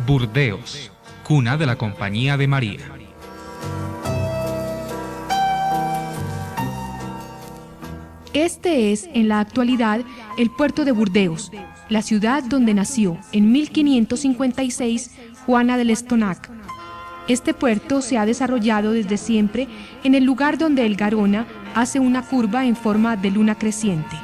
Burdeos, cuna de la Compañía de María. Este es, en la actualidad, el puerto de Burdeos, la ciudad donde nació, en 1556, Juana de Lestonac. Este puerto se ha desarrollado desde siempre en el lugar donde el Garona hace una curva en forma de luna creciente.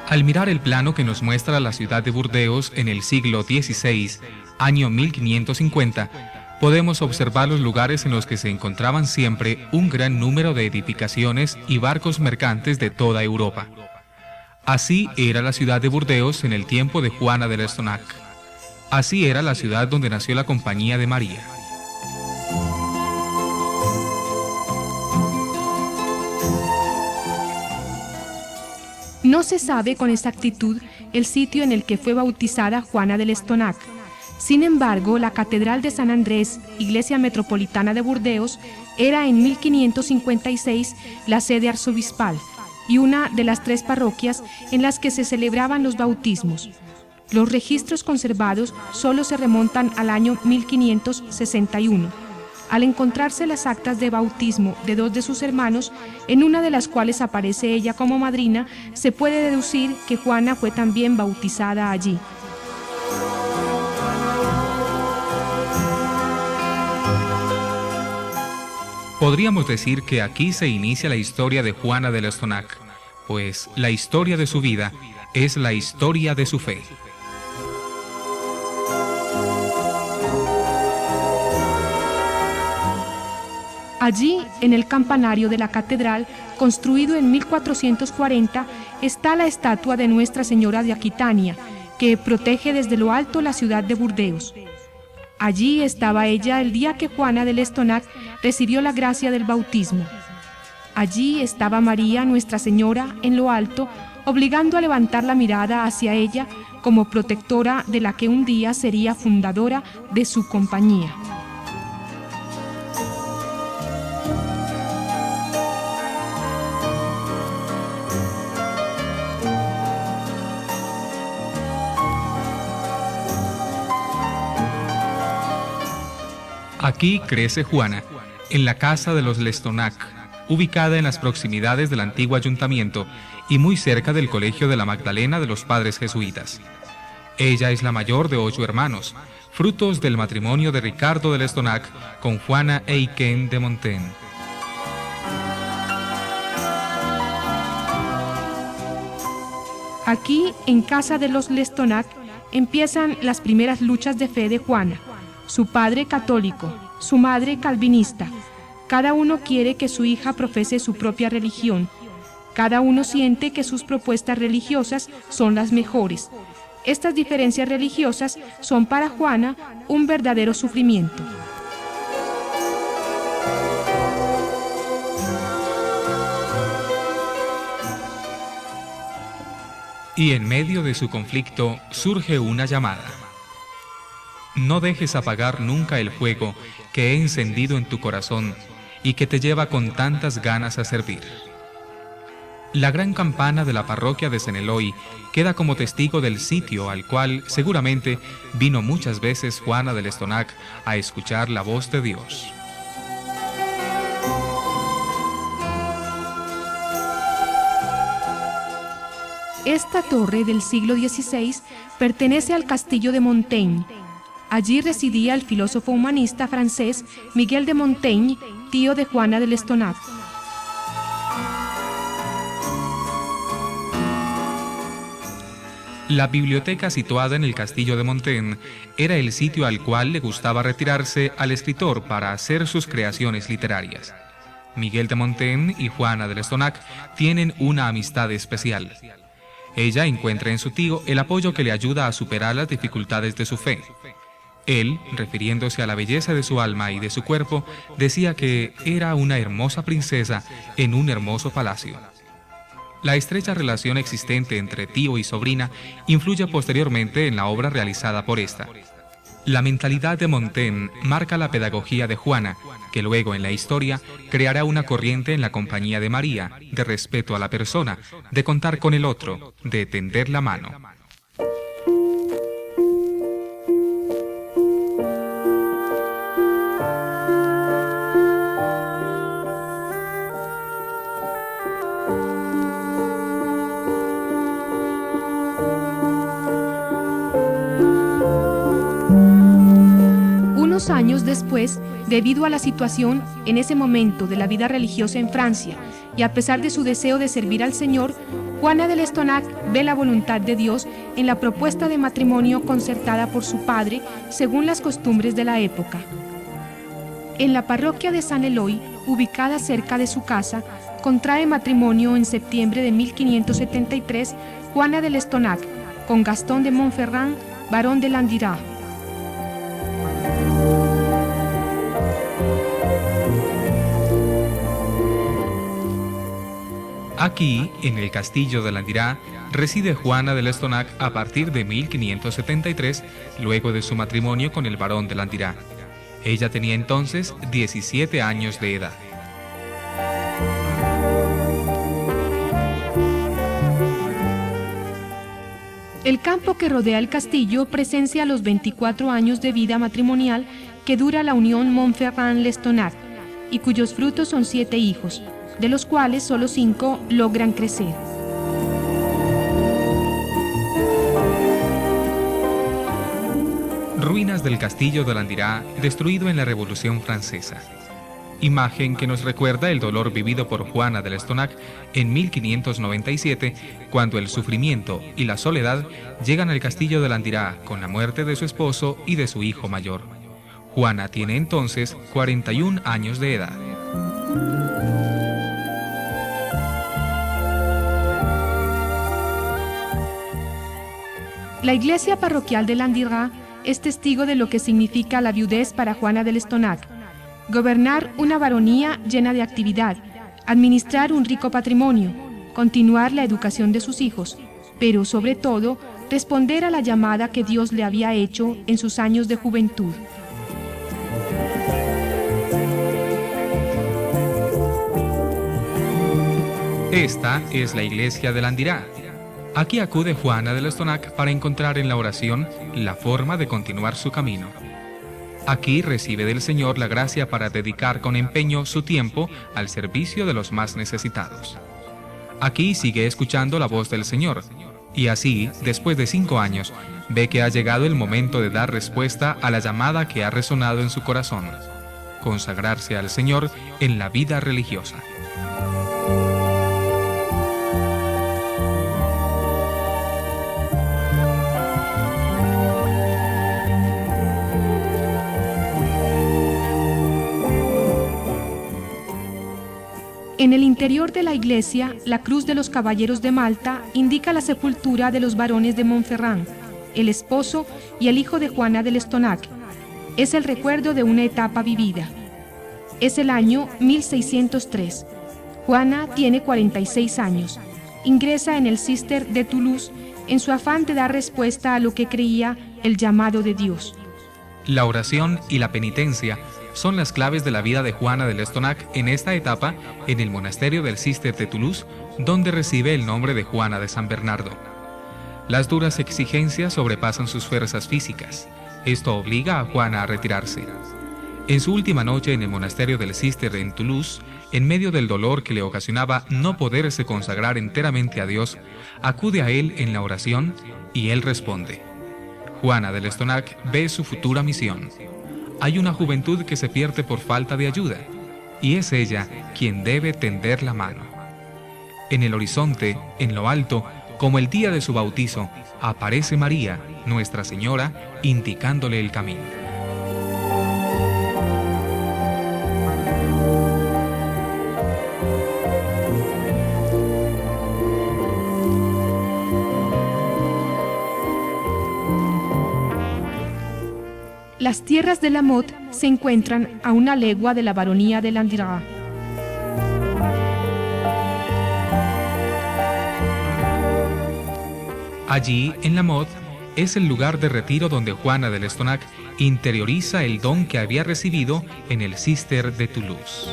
Al mirar el plano que nos muestra la ciudad de Burdeos en el siglo XVI, año 1550, podemos observar los lugares en los que se encontraban siempre un gran número de edificaciones y barcos mercantes de toda Europa. Así era la ciudad de Burdeos en el tiempo de Juana de Lestonac. Así era la ciudad donde nació la Compañía de María. No se sabe con exactitud el sitio en el que fue bautizada Juana de Lestonac. Sin embargo, la Catedral de San Andrés, Iglesia Metropolitana de Burdeos, era en 1556 la sede arzobispal y una de las 3 parroquias en las que se celebraban los bautismos. Los registros conservados solo se remontan al año 1561. Al encontrarse las actas de bautismo de 2 de sus hermanos, en una de las cuales aparece ella como madrina, se puede deducir que Juana fue también bautizada allí. Podríamos decir que aquí se inicia la historia de Juana de Lestonac, pues la historia de su vida es la historia de su fe. Allí, en el campanario de la catedral, construido en 1440, está la estatua de Nuestra Señora de Aquitania, que protege desde lo alto la ciudad de Burdeos. Allí estaba ella el día que Juana de Lestonac recibió la gracia del bautismo. Allí estaba María, Nuestra Señora, en lo alto, obligando a levantar la mirada hacia ella como protectora de la que un día sería fundadora de su compañía. Aquí crece Juana, en la casa de los Lestonac, ubicada en las proximidades del antiguo ayuntamiento y muy cerca del Colegio de la Magdalena de los Padres Jesuitas. Ella es la mayor de 8 hermanos, frutos del matrimonio de Ricardo de Lestonac con Juana Eiken de Montaigne. Aquí, en casa de los Lestonac, empiezan las primeras luchas de fe de Juana. Su padre católico, su madre calvinista. Cada uno quiere que su hija profese su propia religión. Cada uno siente que sus propuestas religiosas son las mejores. Estas diferencias religiosas son para Juana un verdadero sufrimiento. Y en medio de su conflicto surge una llamada. No dejes apagar nunca el fuego que he encendido en tu corazón y que te lleva con tantas ganas a servir. La gran campana de la parroquia de San Eloy queda como testigo del sitio al cual seguramente vino muchas veces Juana de Lestonac a escuchar la voz de Dios. Esta torre del siglo XVI pertenece al castillo de Montaigne. Allí residía el filósofo humanista francés Miguel de Montaigne, tío de Juana de Lestonac. La biblioteca situada en el castillo de Montaigne era el sitio al cual le gustaba retirarse al escritor para hacer sus creaciones literarias. Miguel de Montaigne y Juana de Lestonac tienen una amistad especial. Ella encuentra en su tío el apoyo que le ayuda a superar las dificultades de su fe. Él, refiriéndose a la belleza de su alma y de su cuerpo, decía que era una hermosa princesa en un hermoso palacio. La estrecha relación existente entre tío y sobrina influye posteriormente en la obra realizada por esta. La mentalidad de Montaigne marca la pedagogía de Juana, que luego en la historia creará una corriente en la compañía de María, de respeto a la persona, de contar con el otro, de tender la mano. Unos años después, debido a la situación en ese momento de la vida religiosa en Francia y a pesar de su deseo de servir al Señor, Juana de l'Estonac ve la voluntad de Dios en la propuesta de matrimonio concertada por su padre según las costumbres de la época. En la parroquia de San Eloy, ubicada cerca de su casa, contrae matrimonio en septiembre de 1573 Juana de l'Estonac con Gastón de Montferrand, barón de Landiras. Aquí, en el castillo de Landiras, reside Juana de l'Estonac a partir de 1573, luego de su matrimonio con el barón de Landiras. Ella tenía entonces 17 años de edad. El campo que rodea el castillo presencia los 24 años de vida matrimonial que dura la unión Montferrand-l'Estonac y cuyos frutos son 7 hijos, de los cuales solo 5 logran crecer. Ruinas del castillo de Landiras, destruido en la Revolución Francesa. Imagen que nos recuerda el dolor vivido por Juana de l'Estonac en 1597, cuando el sufrimiento y la soledad llegan al castillo de Landiras con la muerte de su esposo y de su hijo mayor. Juana tiene entonces 41 años de edad. La iglesia parroquial de Landiras es testigo de lo que significa la viudez para Juana de l'Estonac. Gobernar una baronía llena de actividad, administrar un rico patrimonio, continuar la educación de sus hijos, pero sobre todo responder a la llamada que Dios le había hecho en sus años de juventud. Esta es la iglesia de Landiras. Aquí acude Juana de l'Estonac para encontrar en la oración la forma de continuar su camino. Aquí recibe del Señor la gracia para dedicar con empeño su tiempo al servicio de los más necesitados. Aquí sigue escuchando la voz del Señor, y así, después de 5 años, ve que ha llegado el momento de dar respuesta a la llamada que ha resonado en su corazón: consagrarse al Señor en la vida religiosa. En el interior de la iglesia, la cruz de los caballeros de Malta indica la sepultura de los barones de Montferrand, el esposo y el hijo de Juana de l'Estonac. Es el recuerdo de una etapa vivida. Es el año 1603. Juana tiene 46 años. Ingresa en el Cister de Toulouse en su afán de dar respuesta a lo que creía el llamado de Dios. La oración y la penitencia son las claves de la vida de Juana de l'Estonac en esta etapa en el monasterio del Cister de Toulouse, donde recibe el nombre de Juana de San Bernardo. Las duras exigencias sobrepasan sus fuerzas físicas. Esto obliga a Juana a retirarse. En su última noche en el monasterio del Cister en Toulouse, en medio del dolor que le ocasionaba no poderse consagrar enteramente a Dios, acude a él en la oración y él responde. Juana de l'Estonac ve su futura misión. Hay una juventud que se pierde por falta de ayuda, y es ella quien debe tender la mano. En el horizonte, en lo alto, como el día de su bautizo, aparece María, Nuestra Señora, indicándole el camino. Las tierras de la Motte se encuentran a una legua de la baronía de Landiras. Allí, en la Motte, es el lugar de retiro donde Juana de l'Estonac interioriza el don que había recibido en el Cister de Toulouse.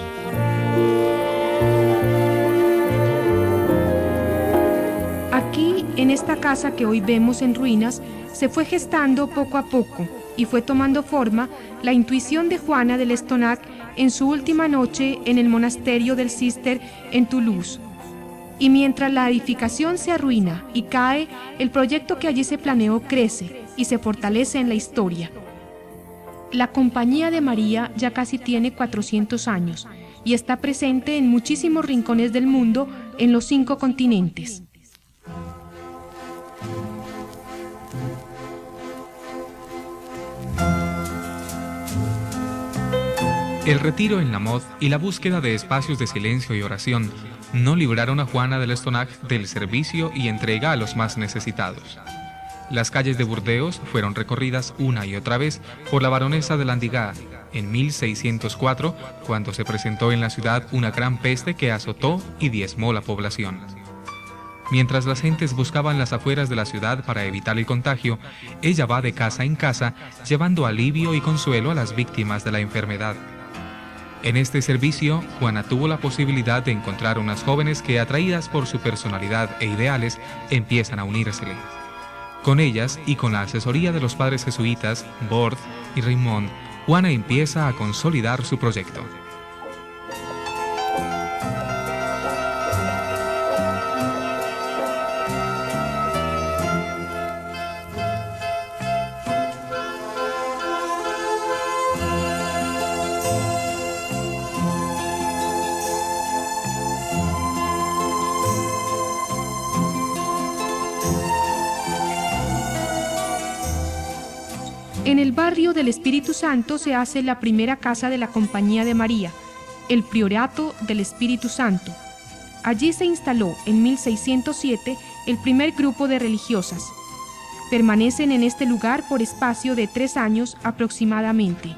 Aquí, en esta casa que hoy vemos en ruinas, se fue gestando poco a poco y fue tomando forma la intuición de Juana de l'Estonac en su última noche en el monasterio del Cister en Toulouse. Y mientras la edificación se arruina y cae, el proyecto que allí se planeó crece y se fortalece en la historia. La Compañía de María ya casi tiene 400 años y está presente en muchísimos rincones del mundo en los 5 continentes. El retiro en la Mod y la búsqueda de espacios de silencio y oración no libraron a Juana de l'Estonac del servicio y entrega a los más necesitados. Las calles de Burdeos fueron recorridas una y otra vez por la baronesa de Landigat en 1604, cuando se presentó en la ciudad una gran peste que azotó y diezmó la población. Mientras las gentes buscaban las afueras de la ciudad para evitar el contagio, ella va de casa en casa llevando alivio y consuelo a las víctimas de la enfermedad. En este servicio, Juana tuvo la posibilidad de encontrar unas jóvenes que, atraídas por su personalidad e ideales, empiezan a unírsele. Con ellas y con la asesoría de los padres jesuitas, Bord y Raymond, Juana empieza a consolidar su proyecto. En el barrio del Espíritu Santo se hace la primera casa de la Compañía de María, el Priorato del Espíritu Santo. Allí se instaló en 1607 el primer grupo de religiosas. Permanecen en este lugar por espacio de 3 años aproximadamente.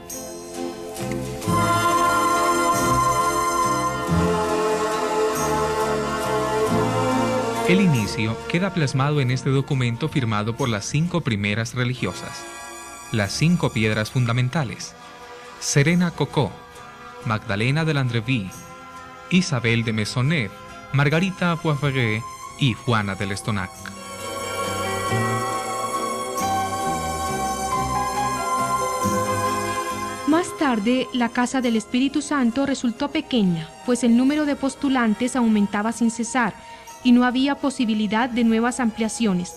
El inicio queda plasmado en este documento firmado por las 5 primeras religiosas. Las 5 piedras fundamentales: Serena Cocó, Magdalena de Landreville, Isabel de Maisonneuve, Margarita Poivret y Juana de l'Estonac. Más tarde, la Casa del Espíritu Santo resultó pequeña, pues el número de postulantes aumentaba sin cesar y no había posibilidad de nuevas ampliaciones.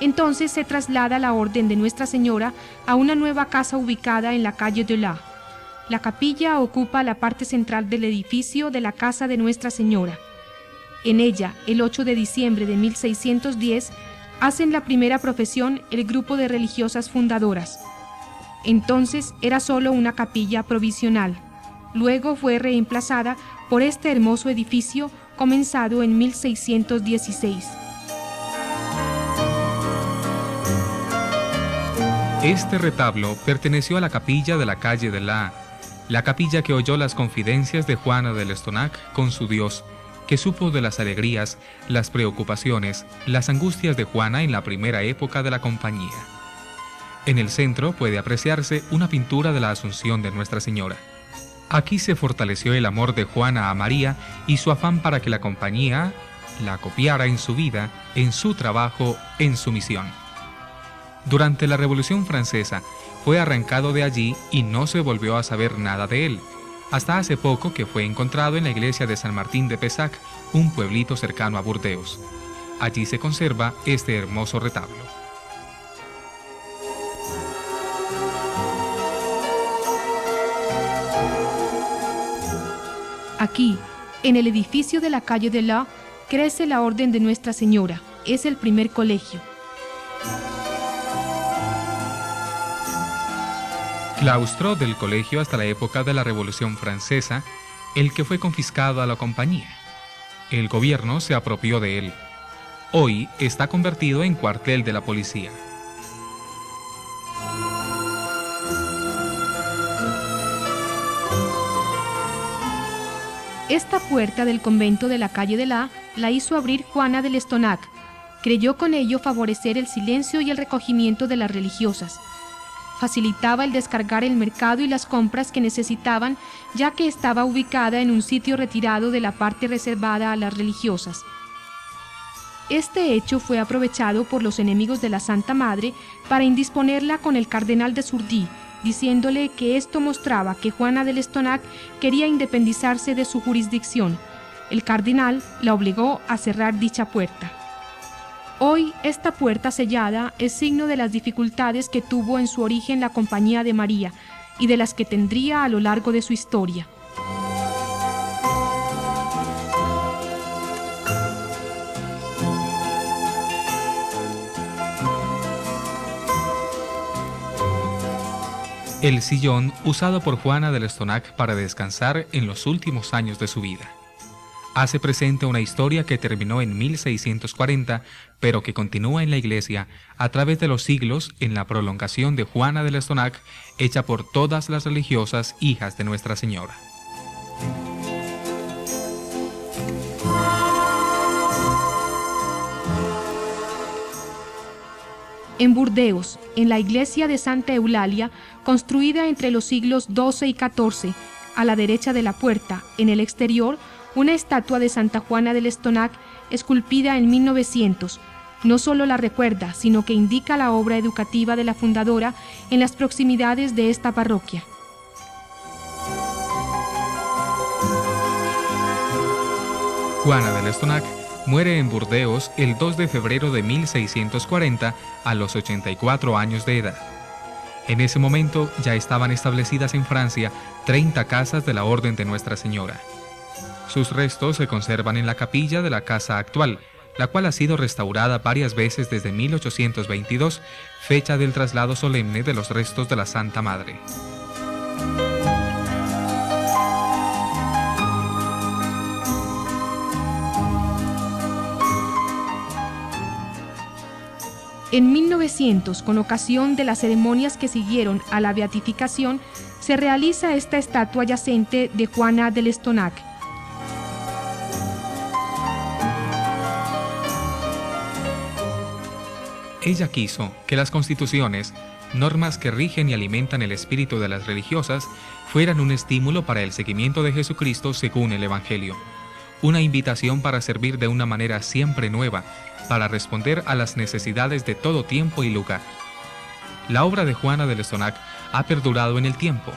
Entonces se traslada la Orden de Nuestra Señora a una nueva casa ubicada en la calle de La. La capilla ocupa la parte central del edificio de la Casa de Nuestra Señora. En ella, el 8 de diciembre de 1610, hacen la primera profesión el grupo de religiosas fundadoras. Entonces era solo una capilla provisional. Luego fue reemplazada por este hermoso edificio comenzado en 1616. Este retablo perteneció a la capilla de la calle de la capilla que oyó las confidencias de Juana de l'Estonac con su Dios, que supo de las alegrías, las preocupaciones, las angustias de Juana en la primera época de la compañía. En el centro puede apreciarse una pintura de la Asunción de Nuestra Señora. Aquí se fortaleció el amor de Juana a María y su afán para que la compañía la copiara en su vida, en su trabajo, en su misión. Durante la Revolución Francesa fue arrancado de allí y no se volvió a saber nada de él, hasta hace poco que fue encontrado en la iglesia de San Martín de Pessac, un pueblito cercano a Burdeos. Allí se conserva este hermoso retablo. Aquí, en el edificio de la calle de La, crece la Orden de Nuestra Señora. Es el primer colegio. Claustro del colegio hasta la época de la Revolución Francesa, el que fue confiscado a la compañía. El gobierno se apropió de él. Hoy está convertido en cuartel de la policía. Esta puerta del convento de la calle de La hizo abrir Juana de l'Estonac. Creyó con ello favorecer el silencio y el recogimiento de las religiosas. facilitaba el descargar el mercado y las compras que necesitaban, ya que estaba ubicada en un sitio retirado de la parte reservada a las religiosas. Este hecho fue aprovechado por los enemigos de la Santa Madre para indisponerla con el cardenal de Sourdis, diciéndole que esto mostraba que Juana del Estonac quería independizarse de su jurisdicción. El cardenal la obligó a cerrar dicha puerta. Hoy, esta puerta sellada es signo de las dificultades que tuvo en su origen la Compañía de María y de las que tendría a lo largo de su historia. El sillón usado por Juana del Estonac para descansar en los últimos años de su vida. Hace presente una historia que terminó en 1640, pero que continúa en la Iglesia a través de los siglos en la prolongación de Juana del Estonac, hecha por todas las religiosas hijas de Nuestra Señora. En Burdeos, en la iglesia de Santa Eulalia, construida entre los siglos XII y XIV, a la derecha de la puerta, en el exterior, una estatua de Santa Juana del Estonac, esculpida en 1900, no solo la recuerda, sino que indica la obra educativa de la fundadora en las proximidades de esta parroquia. Juana del Estonac muere en Burdeos el 2 de febrero de 1640 a los 84 años de edad. En ese momento ya estaban establecidas en Francia 30 casas de la Orden de Nuestra Señora. Sus restos se conservan en la capilla de la casa actual, la cual ha sido restaurada varias veces desde 1822, fecha del traslado solemne de los restos de la Santa Madre. En 1900, con ocasión de las ceremonias que siguieron a la beatificación, se realiza esta estatua yacente de Juana del Estonac. Ella quiso que las constituciones, normas que rigen y alimentan el espíritu de las religiosas, fueran un estímulo para el seguimiento de Jesucristo según el Evangelio. Una invitación para servir de una manera siempre nueva, para responder a las necesidades de todo tiempo y lugar. La obra de Juana del Estonac ha perdurado en el tiempo.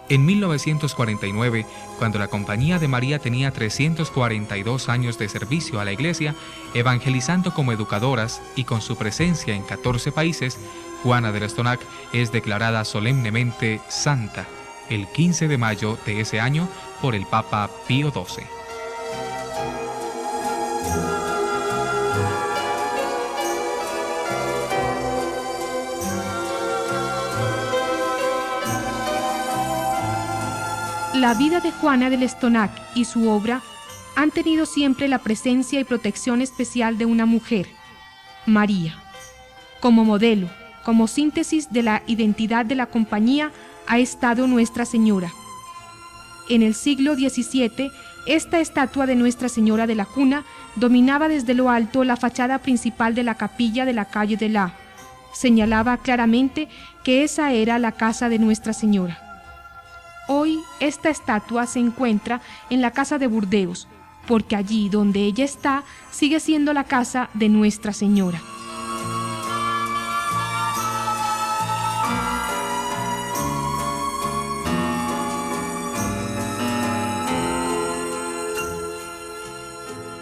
En 1949, cuando la Compañía de María tenía 342 años de servicio a la Iglesia, evangelizando como educadoras y con su presencia en 14 países, Juana del Estonac es declarada solemnemente santa el 15 de mayo de ese año por el Papa Pío XII. La vida de Juana del Estonac y su obra han tenido siempre la presencia y protección especial de una mujer, María. Como modelo, como síntesis de la identidad de la Compañía, ha estado Nuestra Señora. En el siglo XVII, esta estatua de Nuestra Señora de la Cuna dominaba desde lo alto la fachada principal de la capilla de la calle de La. Señalaba claramente que esa era la casa de Nuestra Señora. Hoy esta estatua se encuentra en la casa de Burdeos, porque allí donde ella está sigue siendo la casa de Nuestra Señora.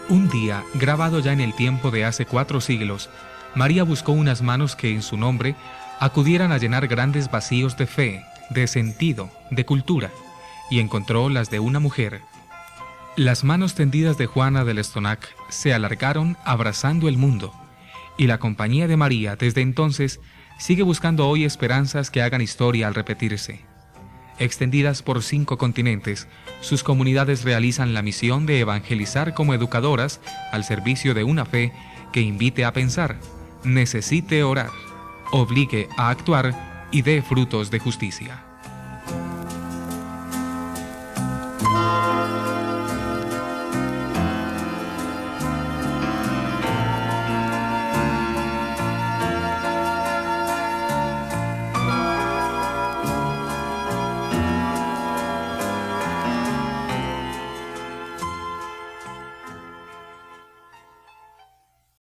Un día, grabado ya en el tiempo de hace 4 siglos, María buscó unas manos que en su nombre acudieran a llenar grandes vacíos de fe, de sentido, de cultura, y encontró las de una mujer. Las manos tendidas de Juana del Estonac se alargaron abrazando el mundo, y la Compañía de María desde entonces sigue buscando hoy esperanzas que hagan historia al repetirse. Extendidas por 5 continentes, sus comunidades realizan la misión de evangelizar como educadoras al servicio de una fe que invite a pensar, necesite orar, obligue a actuar y dé frutos de justicia.